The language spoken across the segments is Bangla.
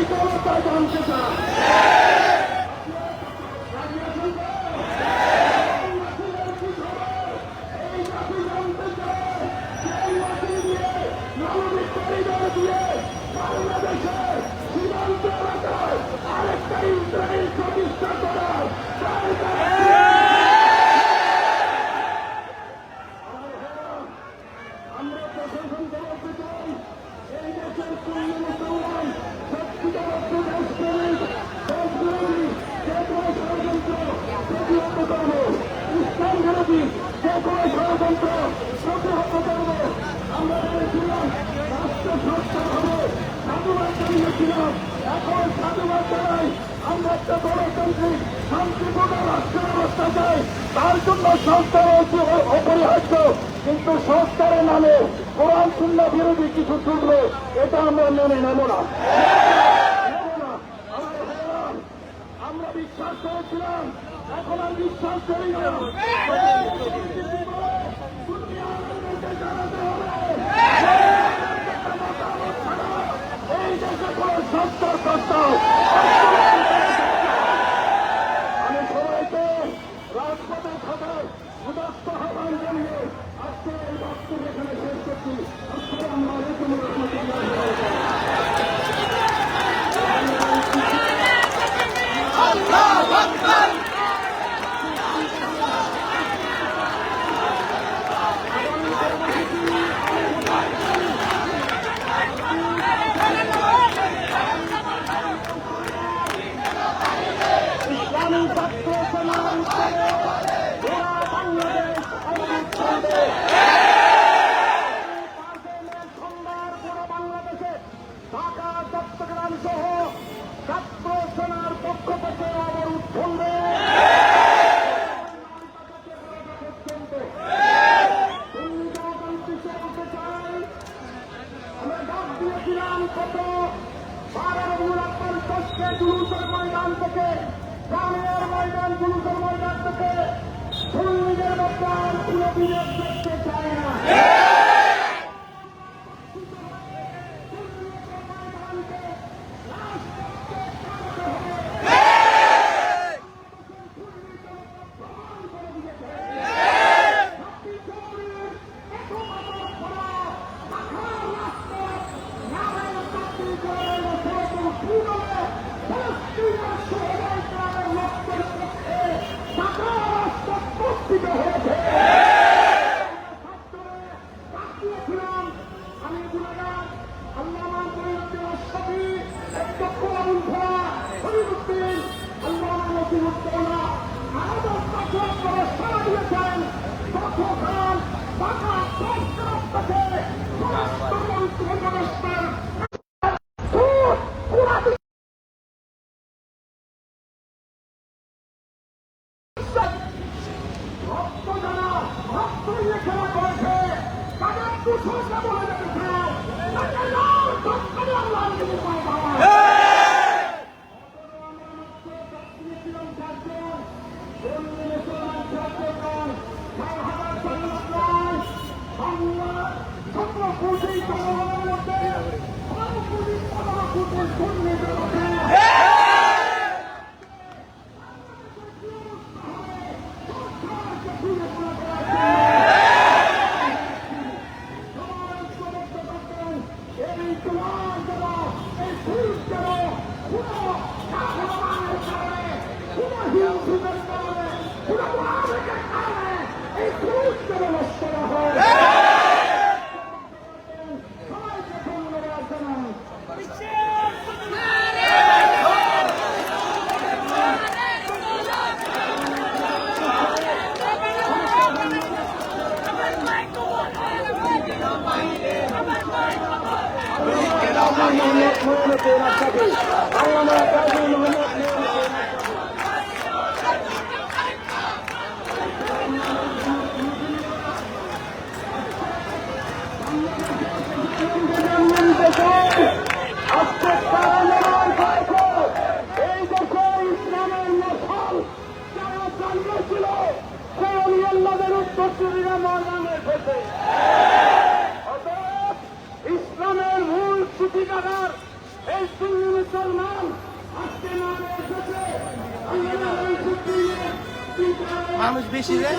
জনতা জানতে চায়। এই জাতি জানতে চায় এই মাটি দিয়ে মানবিক করিডোর দিয়ে বাংলাদেশের সীমান্ত এলাকায় আরেকটা ইসরায়েল প্রতিষ্ঠা করার আমরা প্রশাসন করতে চাই। এই দেশের পূর্ণ মুসলমান সত্যিকার অর্থে দেশপ্রেমিক দেশবিরোধী যে কোনো ষড়যন্ত্র প্রতিহত করব, ইসলাম বিরোধী যে কোনো ষড়যন্ত্র প্রতিহত করব। আমরা বলেছিলাম রাষ্ট্র সংস্কার হবে, সাধুবাদ জানিয়েছিলাম, এখন সাধুবাদ জানাই। আমরা একটা গণতান্ত্রিক শান্তিপূর্ণ রাষ্ট্র ব্যবস্থা চাই, তার জন্য সংস্কার অপরিহার্য। কিন্তু সংস্কারের নামে কোরআন সুন্নাহ বিরোধী কিছু চলবে, এটা আমরা মেনে নেব না। আমরা বিশ্বাস করেছিলাম, এখন আর বিশ্বাস করি না। এই দেশে কোন সংস্কার প্রস্তাব আমি সবাইকে রাজপথে থাকার উদাত্ত আহ্বান জানিয়ে আজকে এই বক্তব্য এখানে শেষ করছি। আসসালামু আলাইকুম ওয়া রাহমাতুল্লাহি ওয়া বারাকাতুহু। আল্লাহু আকবার। ইসলামী ছাত্র সমাজ বাংলাদেশ অবরুদ্ধ বাংলাদেশে ঢাকা চট্টগ্রাম সহ ছাত্র সেনার পক্ষ থেকে অবরোধ চলবে। আমরা ডাক দিয়েছিলাম কত 12 জুলুসের ময়দান থেকে, গ্রামের ময়দান, জুলুসের ময়দান থেকে সুন্নিদের ময়দান কোনো বিরোধ দেখতে চায় না। ইসলামের মূল সূতিকাগার এই সুন্নি মুসলমান আজকে নামে এসেছে মানুষ বেশি রে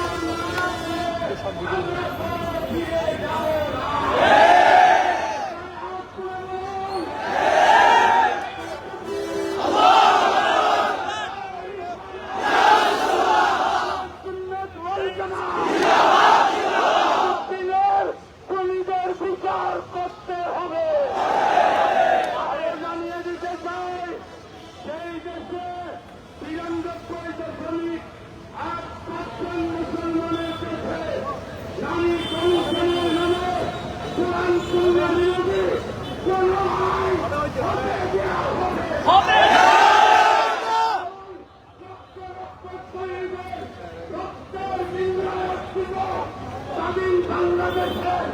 বাংলাদেশের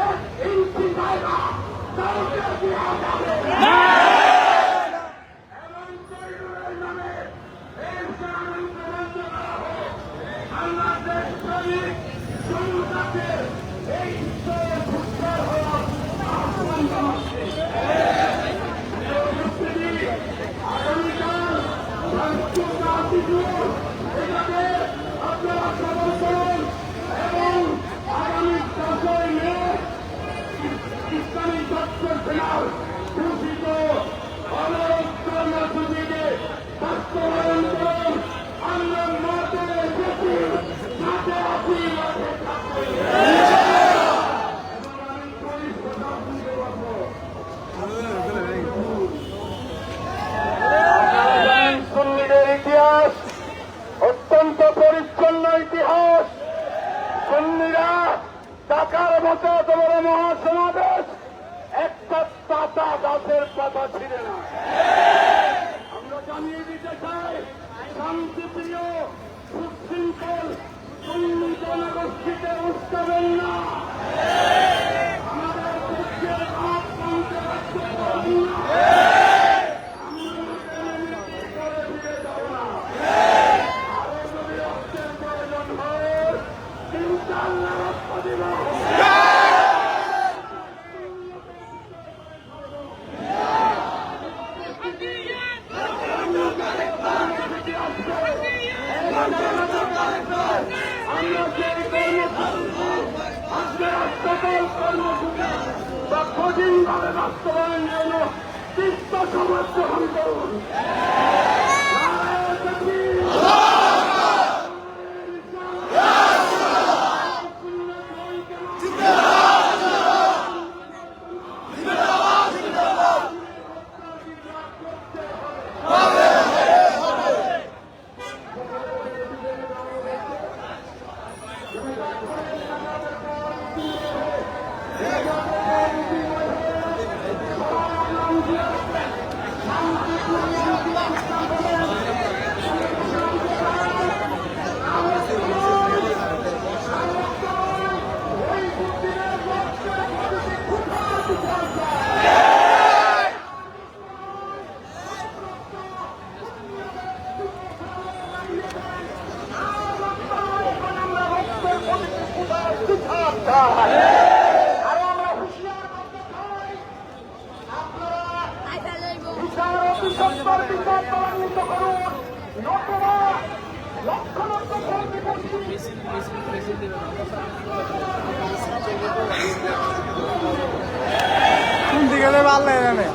এক ইঞ্চি জায়গা কাউকে দেওয়া যাবে বাংলাদেশ শ্রমিক জনতাকে এই স্তরে উদ্ধার হওয়ার আহ্বান জানাচ্ছে আগামীকাল রাষ্ট্রীয় জাতি দিবস এটাকে আপনারা সফল করুন এবং আগামী 10ই মে ইসলামী ছাত্র সেনার ঘোষিত অবরোধ কর্মসূচিকে বাস্তবায়ন করুন আমরা মাঠে এসেছি মাঠে আছি মাঠে থাকবো এবং আমি পুলিশ প্রশাসন দেবো সুন্নিদের ইতিহাস অত্যন্ত পরিচ্ছন্ন ইতিহাস সুন্নিরা ঢাকার মতো এত বড় মহাসমাবেশ একটা পাতা গাছের পাতা ছিল না আমরা জানিয়ে দিতে চাই শান্তিপ্রিয় সুশৃঙ্খল সুন্নি জনগোষ্ঠীতে উস্কাবেন না আমাদের পক্ষের হাত কমতে রাখতে পারবেন না কঠিনভাবে বাস্তবায়ন জন্য চিত্ত সমর্থ হন করুন কোন দিকে যাবে আল্লাহ জানে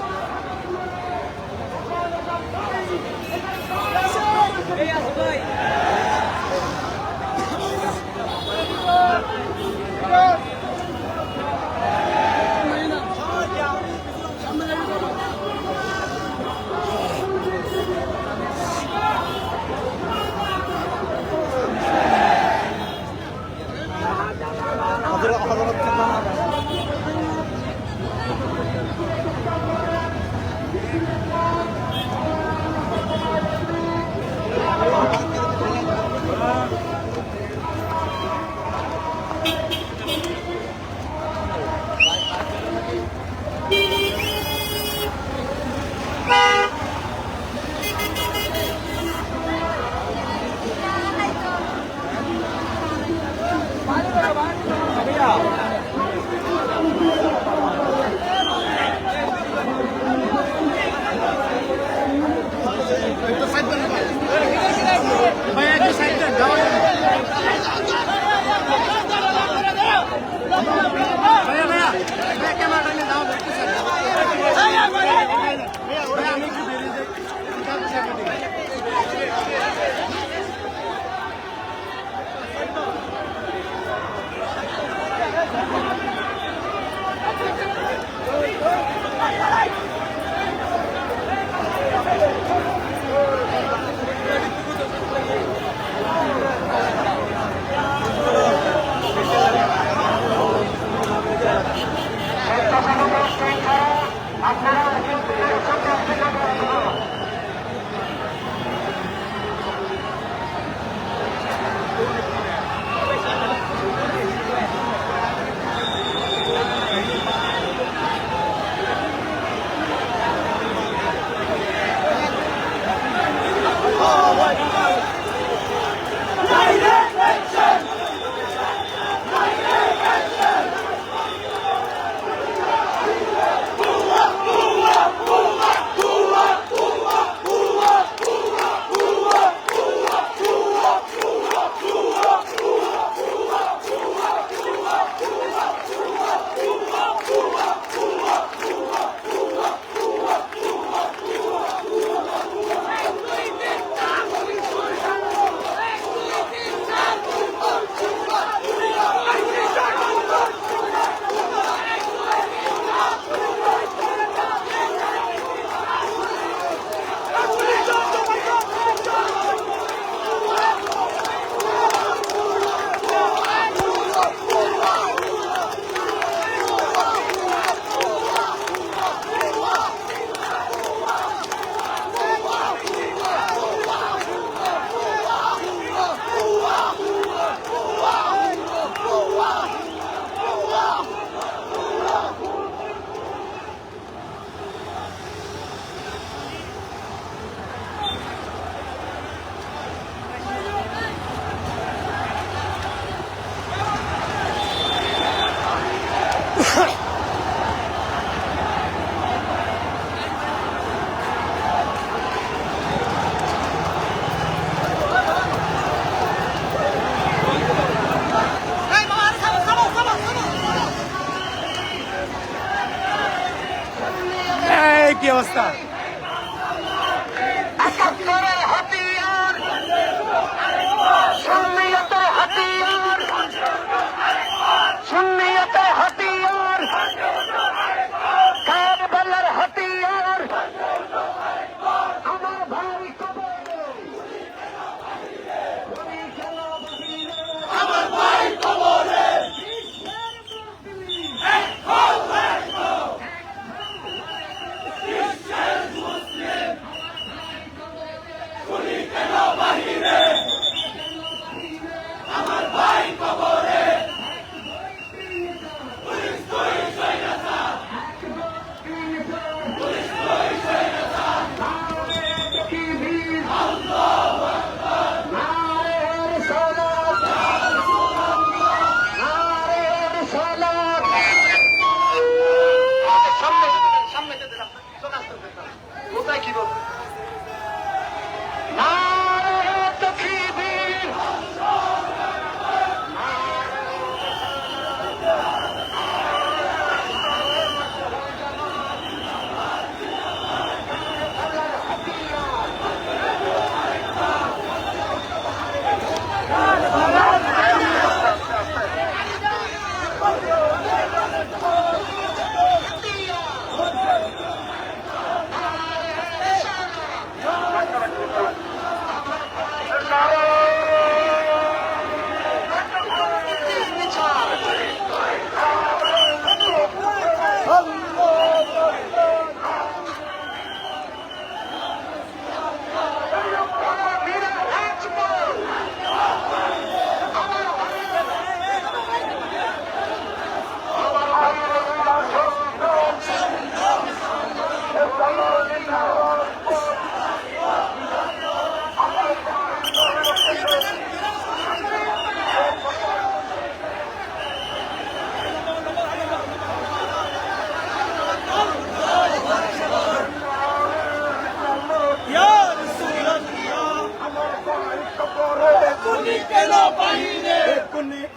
অবস্থা। একাত্তরের হাতিয়ার, সুন্নিয়তের হাতিয়ার, সুন্নিয়তের হাতিয়ার, কারবালার হাতিয়ার, আমার ভাই কবরে, তুমি কেন বাহিরে, আমার ভাই কবরে,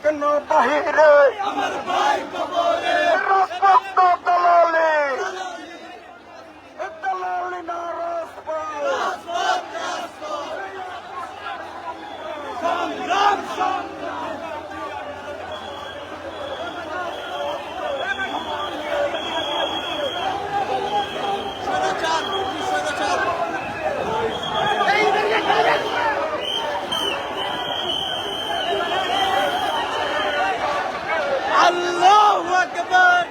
কেন বাহিরে, আমার ভাই কবরে, রক্ত দলালে, দলালে না রাজপথ, সংগ্রাম আল্লাহু আকবার।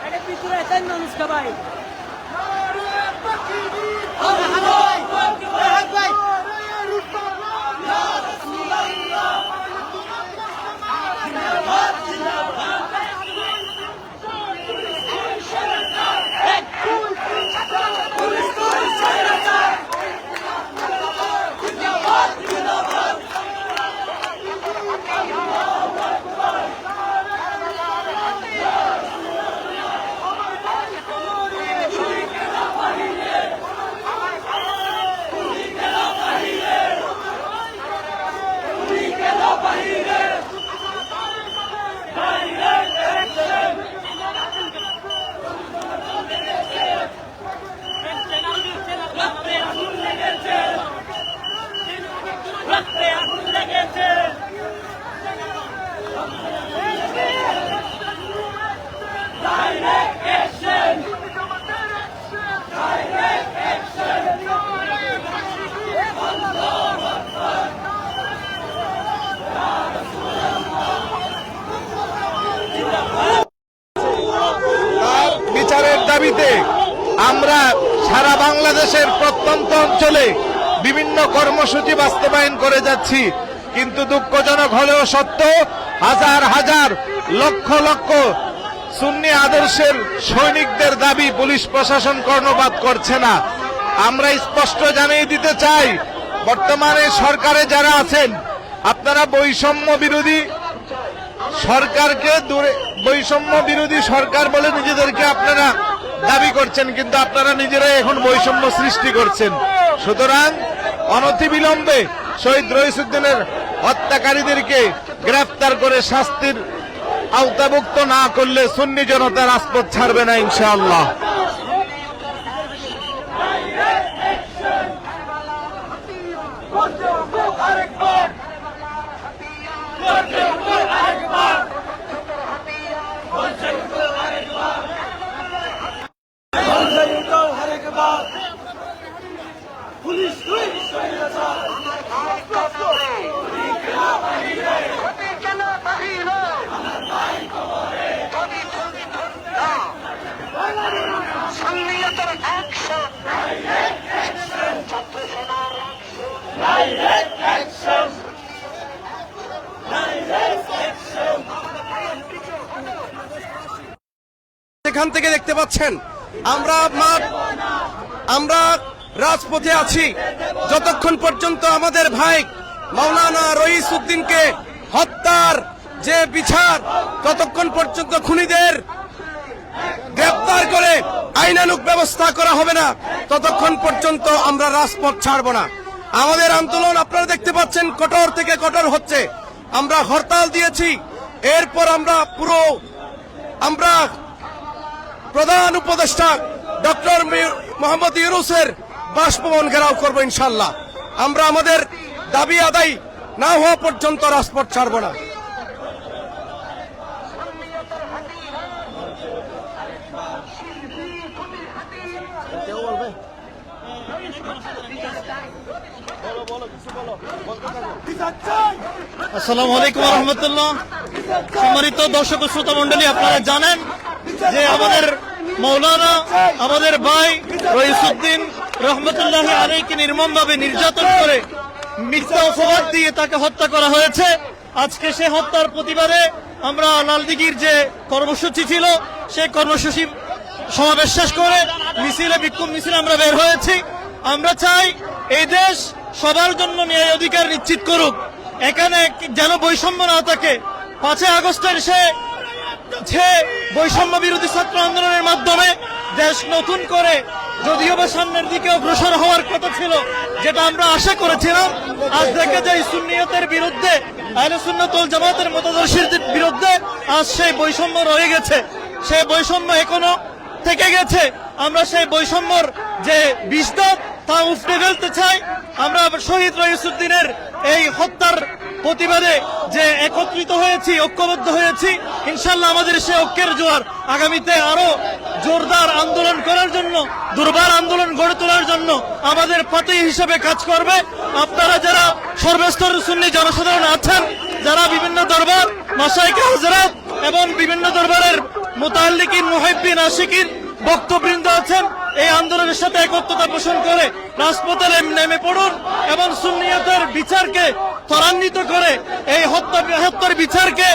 এটা পিছনে তাই মানুষ সবাই বিচারের দাবিতে আমরা সারা বাংলাদেশের প্রত্যন্ত অঞ্চলে বিভিন্ন কর্মসূচি বাস্তবায়ন করে যাচ্ছি, কিন্তু দুঃখজনক হলেও সত্য, হাজার হাজার লক্ষ লক্ষ সুন্নি আদর্শের সৈনিকদের দাবি পুলিশ প্রশাসন কর্ণপাত করছে না। আমরা স্পষ্ট জানিয়ে দিতে চাই, বর্তমানে সরকারে যারা আছেন আপনারা বৈষম্য বিরোধী সরকারকে বৈষম্য বিরোধী সরকার বলে নিজেদেরকে আপনারা দাবি করছেন, কিন্তু আপনারা নিজেরাই এখন বৈষম্য সৃষ্টি করছেন। সুতরাং অনতিবিলম্বে শহীদ রইসুদ্দিনের হত্যাকারীদেরকে গ্রেফতার করে শাস্তির আওতাভুক্ত না করলে সুন্নি জনতা রাজপথ ছাড়বে না ইনশাআল্লাহ। এখান থেকে দেখতে পাচ্ছেন আমরা রাজপথে আছি যতক্ষণ পর্যন্ত আমাদের ভাই মাওলানা রইসউদ্দিনকে হত্যার যে বিচার, ততক্ষণ পর্যন্ত খুনিদের গ্রেপ্তার করে আইনানুগ ব্যবস্থা করা হবে না, ততক্ষণ পর্যন্ত আমরা রাজপথ ছাড়ব না। আমাদের আন্দোলন আপনারা দেখতে পাচ্ছেন কঠোর থেকে কঠোর হচ্ছে। আমরা হরতাল দিয়েছি, এরপর আমরা প্রধান উপদেষ্টা ডক্টর মোহাম্মদ ইউনূসের বাসভবন ঘেরাও করব ইনশাল্লাহ। আমরা আমাদের দাবি আদায় না হওয়া পর্যন্ত রাজপথ ছাড়ব না। আসসালামু আলাইকুম ওয়া রাহমাতুল্লাহ। সম্মানিত দর্শক ও শ্রোতা মণ্ডলী, আপনারা জানেন যে আমাদের মাওলানা, আমাদের ভাই রইসউদ্দিন রহমতুল্লাহি আলাইহিকে নির্মমভাবে নির্যাতন করে মিথ্যা অপবাদ দিয়ে তাকে হত্যা করা হয়েছে। আজকে সে হত্যার প্রতিবাদে আমরা লালদিঘির যে কর্মসূচি ছিল সেই কর্মসূচি সমাবেশ শেষ করে বিক্ষোভ মিছিলে আমরা বের হয়েছি। আমরা চাই এই দেশ সবার জন্য ন্যায় অধিকার নিশ্চিত করুক, এখানে যেন বৈষম্য না থাকে। 5 আগস্টের সে বৈষম্য বিরোধী ছাত্র আন্দোলনের মাধ্যমে দেশ নতুন করে যদিও বা সামনের দিকে অগ্রসর হওয়ার কথা ছিল, যেটা আমরা আশা করেছিলাম, আজ থেকে যে সুন্নিয়তের বিরুদ্ধে, আহলে সুন্নাত ওয়াল জামাতের মতাদর্শের বিরুদ্ধে আজ সেই বৈষম্য রয়ে গেছে, সেই বৈষম্য এখনো থেকে গেছে। আমরা সেই বৈষম্যর যে বিষদাঁত তা উফরে ফেলতে চাই। আমরা শহীদ রইসউদ্দিনের এই হত্যার প্রতিবাদে যে একত্রিত হয়েছি, ঐক্যবদ্ধ হয়েছি, ইনশাল্লাহ আমাদের সেই ঐক্যের জোয়ার আগামীতে আরো জোরদার আন্দোলন করার জন্য, দুর্বার আন্দোলন গড়ে তোলার জন্য আমাদের পাতি হিসেবে কাজ করবে। আপনারা যারা সর্বস্তরের সুন্নি জনসাধারণ আছেন, যারা বিভিন্ন দরবার, মাশায়েখে হযরত এবং বিভিন্ন দরবারের মুতাআল্লিকিন, মুহিব্বিন, আশিকিন, বক্তবৃন্দ আছেন, এই আন্দোলনের সাথে একত্রতা পোষণ করে রাজপথে নেমে পড়ুন এবং সুন্নিয়তের বিচারকে ত্বরান্বিত করে এই হত্যার বিচারকে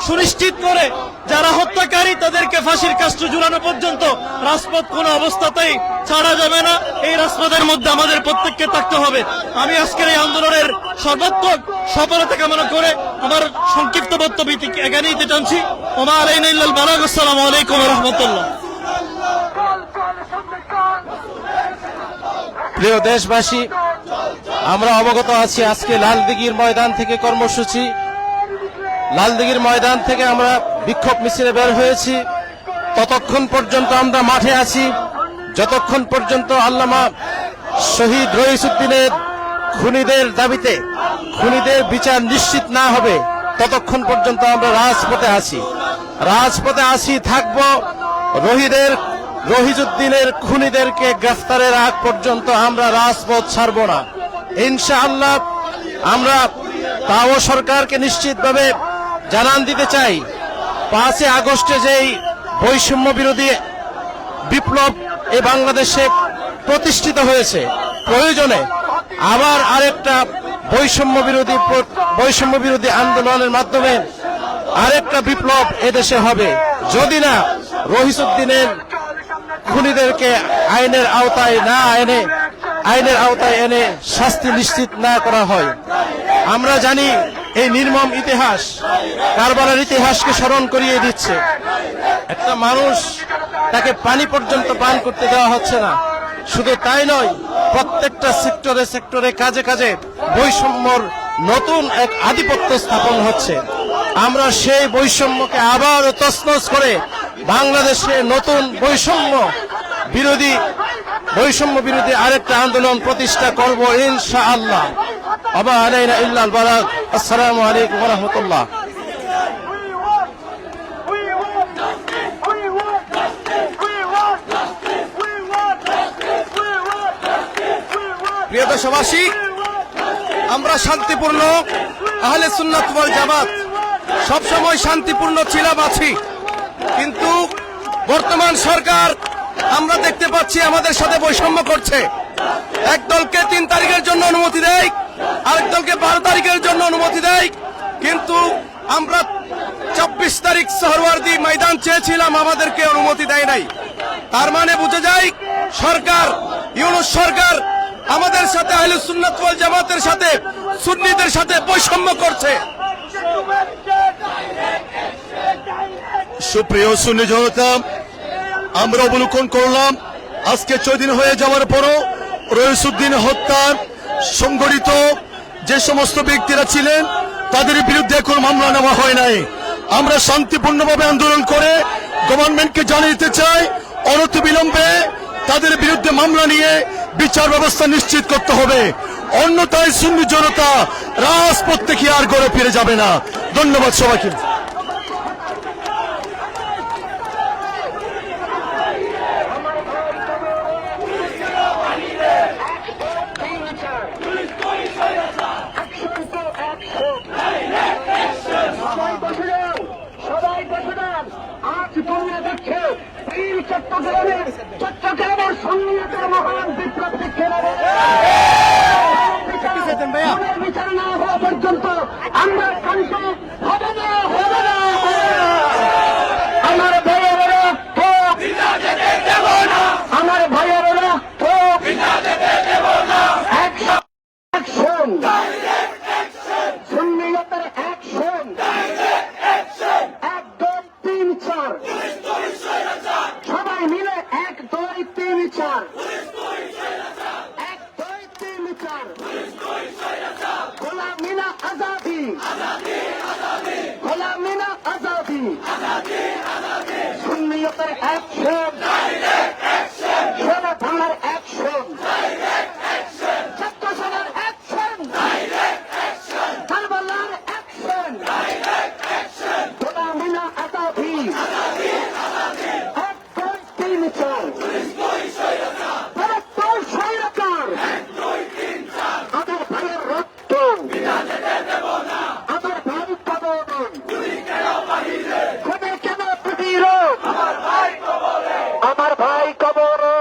সুনিশ্চিত করে যারা হত্যাকারী তাদেরকে ফাঁসির কাষ্ঠ ঝুলানো পর্যন্ত রাজপথ কোনো অবস্থাতেই ছাড়া যাবে না। এই রাজপথের মধ্যে আমাদের প্রত্যেককে থাকতে হবে। আমি আজকের এই আন্দোলনের সর্বাত্মক সফলতা কামনা করে আমার সংক্ষিপ্ত বক্তব্য এখানে দিতে চাচ্ছি। ওমা আলাইনা ইল্লাল বালাগ। আসসালামু আলাইকুম ওয়া রাহমাতুল্লাহ। প্রিয় দেশবাসী, আমরা অবগত আছি আজকে লালদিঘির ময়দান থেকে কর্মসূচি, লালদিঘির ময়দান থেকে আমরা বিক্ষোভ মিছিলে বের হয়েছি। ততক্ষণ পর্যন্ত আমরা মাঠে আছি যতক্ষণ পর্যন্ত আল্লামা শহীদ রইসউদ্দিনের খুনিদের দাবিতে খুনিদের বিচার নিশ্চিত না হবে, ততক্ষণ পর্যন্ত আমরা রাজপথে আছি থাকবো। রহিজউদ্দিনের খুনিদেরকে গ্রেফতারের আগ পর্যন্ত আমরা রাজপথ ছাড়ব না ইনশাআল্লাহ। আমরা তাও সরকারকে নিশ্চিতভাবে জানান দিতে চাই, 5 আগস্টে যেই বৈষম্য বিরোধী বিপ্লব এই বাংলাদেশে প্রতিষ্ঠিত হয়েছে, প্রয়োজনে আবার আরেকটা বৈষম্য বিরোধী আন্দোলনের মাধ্যমে আরেকটা বিপ্লব এদেশে হবে, যদি না রহিজউদ্দিনের খুনিদেরকে আইনের আওতায় এনে শাস্তি নিশ্চিত না করা হয়। আমরা জানি এই নির্মম ইতিহাস কারবালার ইতিহাসকে স্মরণ করিয়ে দিচ্ছে। একটা মানুষ, তাকে পানি পর্যন্ত পান করতে দেওয়া হচ্ছে না। শুধু তাই নয়, প্রত্যেকটা সেক্টরে কাজে বৈষম্যর নতুন এক আধিপত্য স্থাপন হচ্ছে। আমরা সেই বৈষম্যকে আবার তছনছ করে বাংলাদেশে নতুন বৈষম্য বিরোধী আরেকটা আন্দোলন প্রতিষ্ঠা করব ইনশাআল্লাহ। ওয়া আলাইনা ইল্লাল বালাগ। আসসালামু আলাইকুম ওয়া রাহমাতুল্লাহ। প্রিয় দেশবাসী, আমরা শান্তিপূর্ণ আহলে সুন্নাত ওয়াল জামাত সবসময় শান্তিপূর্ণ ছিলাম, আছি। কিন্তু বর্তমান সরকার আমরা দেখতে পাচ্ছি আমাদের সাথে বৈষম্য করছে। এক দলকে 3 তারিখের জন্য অনুমতি দেয়, আরেক দলকে 12 তারিখের জন্য অনুমতি দেয়। কিন্তু আমরা 24 তারিখ সোহরাওয়ার্দী ময়দান চেয়েছিলাম, আমাদেরকে অনুমতি দেয় নাই। তার মানে বুঝে যায় সরকার, ইউনূস সরকার আমাদের সাথে আহলে সুন্নাত ওয়াল জামাতের সাথে, সুন্নিদের সাথে বৈষম্য করছে। সুপ্রিয় সুন্নি জনতা, আমরা অবলোকন করলাম আজকে 6 দিন হয়ে যাওয়ার পরও রইসুদ্দিন হত্যা সংগঠিত যে সমস্ত ব্যক্তিরা ছিলেন তাদের বিরুদ্ধে এখন মামলা নেওয়া হয় নাই। আমরা শান্তিপূর্ণভাবে আন্দোলন করে গভর্নমেন্টকে জানিয়ে দিতে চাই, অনতিবিলম্বে তাদের বিরুদ্ধে মামলা নিয়ে বিচার ব্যবস্থা নিশ্চিত করতে হবে। অন্যথায় সুন্নি জনতা রাজপথ থেকে আর গড়ে ফিরে যাবে না। ধন্যবাদ সবাইকে। সবাই বসে যান। আজ দুনিয়া দেখছে চট্টগ্রামের সুন্নিয়তের মহান বিপ্লব দেখছে। বিচার না হওয়া পর্যন্ত আমরা শান্ত হবে না, হবে না। আমার ভাইয়ের রক্ত, আমার ভাইয়ের রক্ত, অ্যাকশন, সুন্নিয়তের অ্যাকশন। 1, 2, 3, 4 সবাই মিলে 1, 2, 3, 4 1, 2, 3, 4 গোলামিনা আজাদি, গোলামিনা আজাদি, সুন্নিয়তের অ্যাকশন, সোনা ভাঙার অ্যাকশন, ছাত্র সভার অ্যাকশন, কারবালার অ্যাকশন, গোলামিনা আজাদি, 1, 2, 3, 4 ভারতবর্ষ স্বৈরাচার, আমার ভাইয়ের রক্ত, আমার ভাই কবরে, খুনে কেন বাহিরে, আমার ভাই কবরে,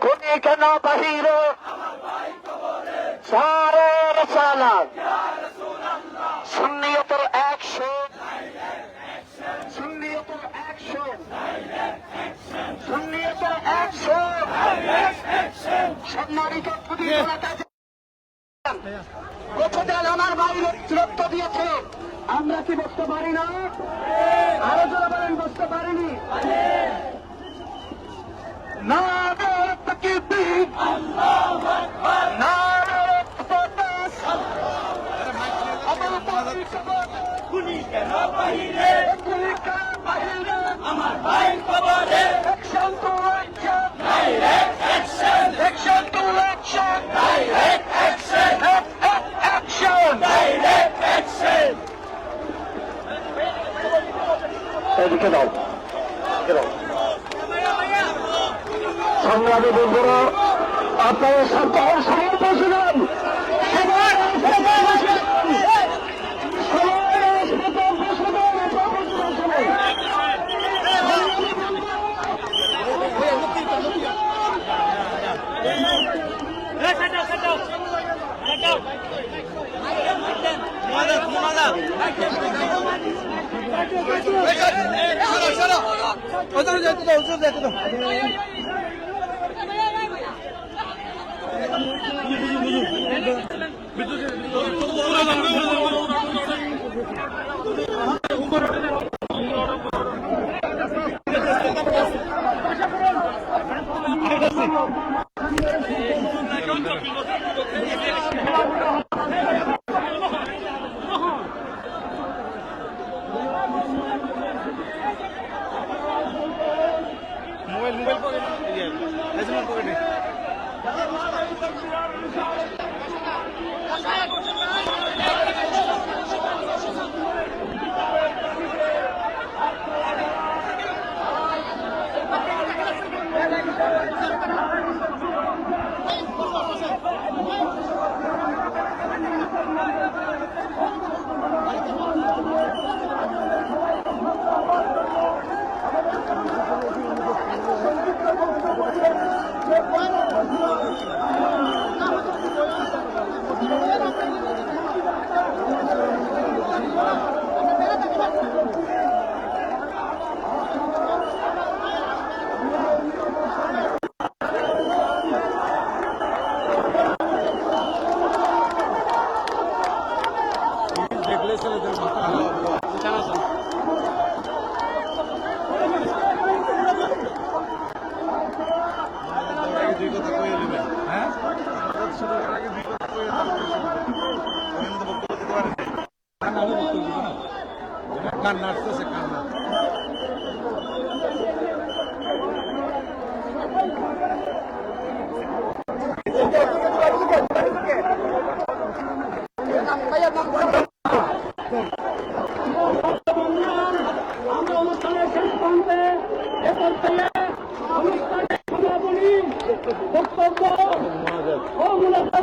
খুনে কেন বাহিরে, সারে রিসালাত, সুন্নিয়তের অ্যাকশন, সুন্নিয়তের অ্যাকশন, সুন্নিয়তের অ্যাকশন। সম্মানিত গতকাল আমার ভাই রক্ত দিয়েছে, আমরা কি বসতে পারি না? আরো যারা বলেন বসতে পারিনি না। আমার ভাই কবরে, action to action, direct action, action to action, direct action, action, direct action. এদিকে দাও, এদিকে দাও। সংগ্রামী বন্ধুরা, আপনারা সরকার সবাই বসলেন, সবাই আমরা অনুষ্ঠানের শেষ প্রান্তে এ পর্যায়ে অনুষ্ঠানের সমাপনী বক্তব্য ও মূলত